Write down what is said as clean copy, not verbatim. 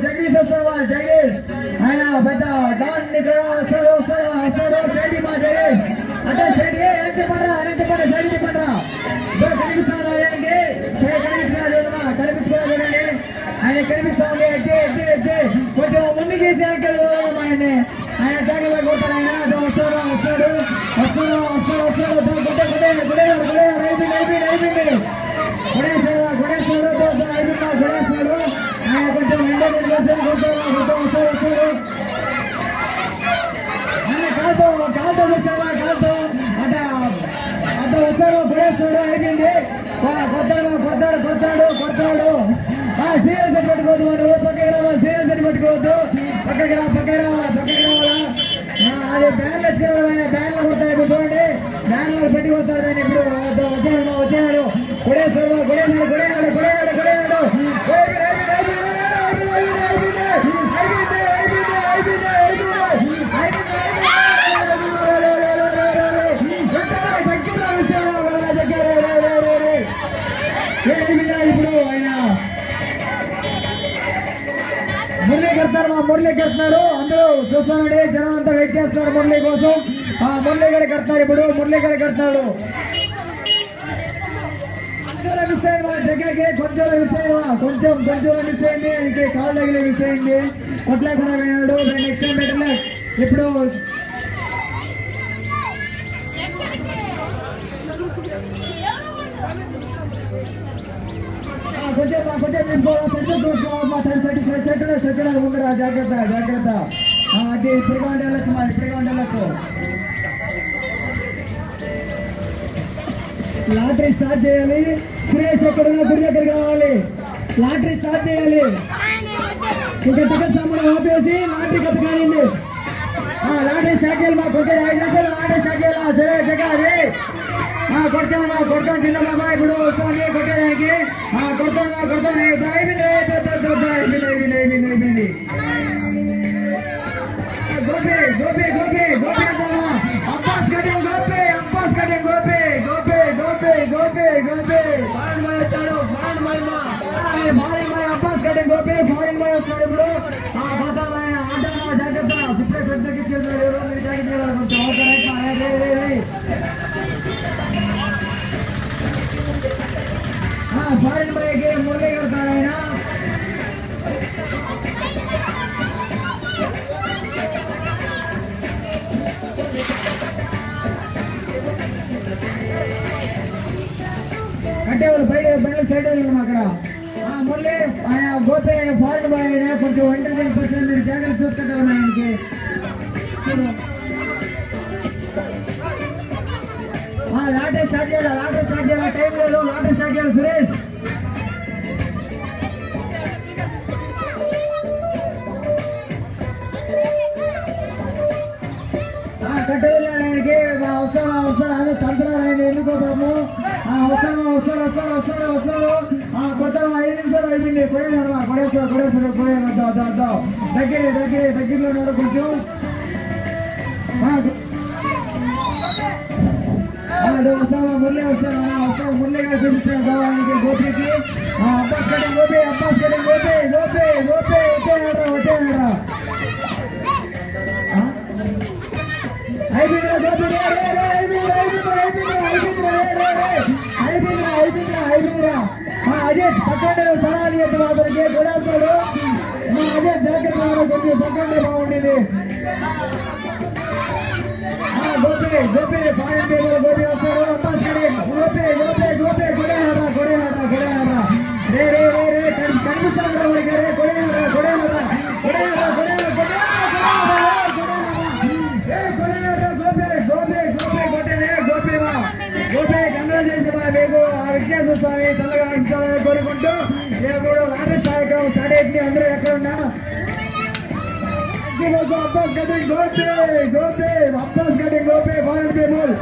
జగదీష్ వస్తావా జగదీష్ ఆయన పెద్ద డాన్ ఇక్కడ వస్తాడు సైడ్ మా జగదీష్ అంటే సైడ్ ఎంత పడరా సైడ్ పడరా కనిపిస్తాను కనిపిస్తున్నాడు ఆయన కనిపిస్తాను కొంచెం ముందుకు ఆయన్ని ఆయన జాగ్రత్త కొట్టాడు ఆయన వస్తాడు అయిపోయింది గుడేశ్వరుడు ఆయన కొంచెం కాలుతో వచ్చావా కాలుతో అట్ట వస్తాడు గుడేశ్వరుడు అయిపోయింది కొడతాడు సీరియస్ పెట్టుకోవద్దు మనం పక్కకి రావాలి సీరియస్ పెట్టుకోవద్దు పక్కకి రావాలా అది బ్యాన్ వచ్చేవాడు బ్యాన్ లో కొడతాడు ఇప్పుడు చూడండి బ్యాన్ లో పెట్టి వస్తాడు దాన్ని ఇప్పుడు వచ్చాడు మురళి కడుతున్నారు అందరూ చూస్తానండి జనం అంతా వెయిట్ చేస్తున్నారు మురళి కోసం మురళి గారు కడుతున్నారు ఇప్పుడు మురళి గారు కడుతున్నాడు దగ్గరికి కొంచెం మిస్ అయింది ఇంకే కాలు దగ్గర మిస్ అయింది కొట్లేకుండా పోయినాడు నెక్స్ట్ టైం పెట్టలే ఇప్పుడు కొంచెం ఉండరా జాగ్రత్త అది ఇప్పుడుగా ఉండేళ్ళకు లాటరీ స్టార్ట్ చేయాలి సురేష్ ఎక్కడున్నా గుడి దగ్గర కావాలి లాటరీ స్టార్ట్ చేయాలి ఇంకా టికెట్ సామాన్ ఆపేసి లాటరీ కథ కానింది లాటరీ స్టార్ట్ చేయాలి మాకు కొంచెం 5 నిమిషాలు లాటరీ స్టార్ట్ చేయాలి సరే జగాలి కొడతాం చిన్న బాబా ఇప్పుడు వస్తుంది కొట్టేదానికి కొడతాం అయిపోయింది గోపి అంటామా Abbas cutting Gopi foreign boy వచ్చాడు Abbas cutting Gopi foreign boy వచ్చాడు ఇప్పుడు జాగ్రత్త ఇప్పుడే పెద్దకి ఫారెన్ బాయ్కి మురళి కడతాడు ఆయన అంటే వాళ్ళు బయట సైడ్ వెళ్ళాము అక్కడ మురళి ఆయన గోపి ఫారెన్ బాయ్ అయినా కొంచెం ఎంటర్టైన్ పర్సన్ మీరు జాగ్రత్త చూసుకుంటారు ఆయనకి లాటరీ స్టార్ట్ చేయాలి టైం లేదు లాటరీ స్టార్ట్ చేయాలి సురేష్ కట్టెలు ఆయనకి వస్తాడు అదే తంత్రాలు ఆయన ఎన్నుకోతాము వస్తాడు కొత్త 5 నిమిషాలు అయిపోయింది దగ్గరలో ఉన్నాడు కొంచెం మురళి వస్తాడు మురళి గారు చూపిస్తాడు ఆయనకి గోపికి అబ్బాస్ కటింగ్ గోపి వచ్చాడా అయిపోయిందిరా అదే పక్కనే సరాలి అంటే అతనికి గులాబోడు అదే జాకెట్ కొంచెం పక్కనే బాగుండేది గోపి పాయింట్ టేబుల్ గోపి వస్తాడు అబ్బాస్ కటింగ్ గోపి కొడేనారా రే కనిపిస్తాను మీకు ఆ విజ్ఞాన స్వామి చల్లగా ఉంచాలని కోరుకుంటూ నేను లాటరీ కార్యక్రమం స్టార్ట్ అయింది అందరూ ఎక్కడ ఉన్నా Abbas cutting Gopi foreign people